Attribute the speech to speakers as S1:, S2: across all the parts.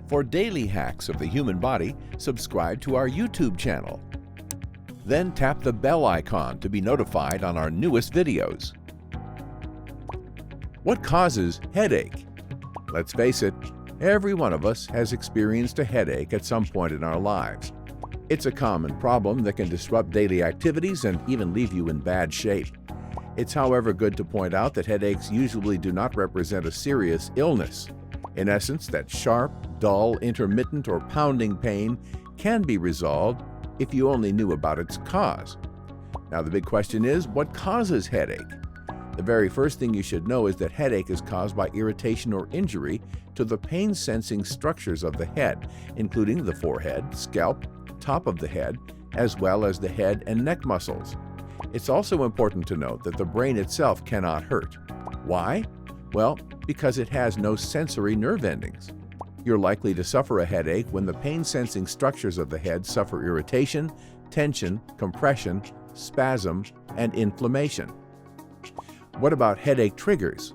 S1: For daily hacks of the human body, subscribe to our YouTube channel. Then tap the bell icon to be notified on our newest videos. What causes headache? Let's face it, every one of us has experienced a headache at some point in our lives. It's a common problem that can disrupt daily activities and even leave you in bad shape. It's, however, good to point out that headaches usually do not represent a serious illness. In essence, that sharp, dull, intermittent, or pounding pain can be resolved if you only knew about its cause. Now, the big question is, what causes headache? The very first thing you should know is that headache is caused by irritation or injury to the pain-sensing structures of the head, including the forehead, scalp, top of the head, as well as the head and neck muscles. It's also important to note that the brain itself cannot hurt. Why? Well, because it has no sensory nerve endings. You're likely to suffer a headache when the pain-sensing structures of the head suffer irritation, tension, compression, spasm, and inflammation. What about headache triggers?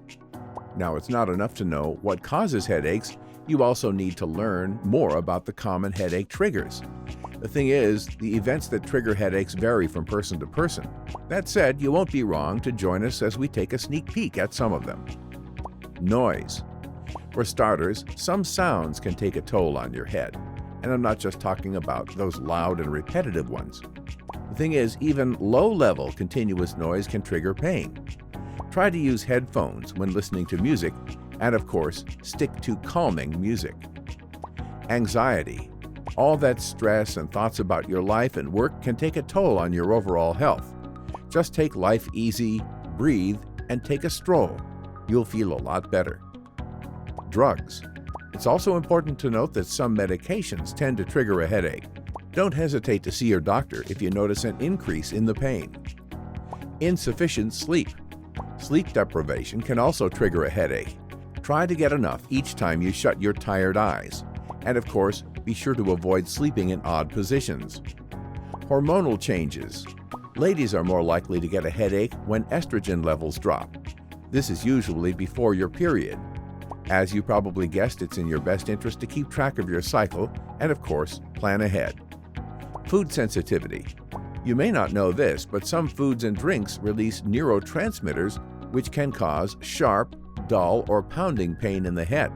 S1: Now, it's not enough to know what causes headaches. You also need to learn more about the common headache triggers. The thing is, the events that trigger headaches vary from person to person. That said, you won't be wrong to join us as we take a sneak peek at some of them. Noise. For starters, some sounds can take a toll on your head. And I'm not just talking about those loud and repetitive ones. The thing is, even low-level continuous noise can trigger pain. Try to use headphones when listening to music, and of course, stick to calming music. Anxiety. All that stress and thoughts about your life and work can take a toll on your overall health. Just take life easy, breathe, and take a stroll. You'll feel a lot better. Drugs. It's also important to note that some medications tend to trigger a headache. Don't hesitate to see your doctor if you notice an increase in the pain. Insufficient sleep. Sleep deprivation can also trigger a headache. Try to get enough each time you shut your tired eyes. And of course, be sure to avoid sleeping in odd positions. Hormonal changes. Ladies are more likely to get a headache when estrogen levels drop. This is usually before your period. As you probably guessed, it's in your best interest to keep track of your cycle and, of course, plan ahead. Food sensitivity. You may not know this, but some foods and drinks release neurotransmitters which can cause sharp, dull, or pounding pain in the head.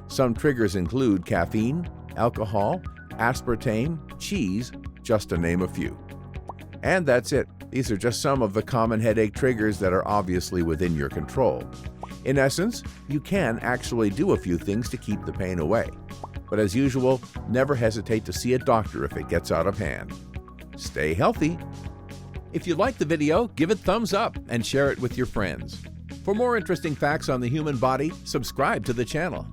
S1: Some triggers include caffeine, alcohol, aspartame, cheese, just to name a few. And that's it. These are just some of the common headache triggers that are obviously within your control. In essence, you can actually do a few things to keep the pain away. But as usual, never hesitate to see a doctor if it gets out of hand. Stay healthy. If you liked the video, give it thumbs up and share it with your friends. For more interesting facts on the human body, subscribe to the channel.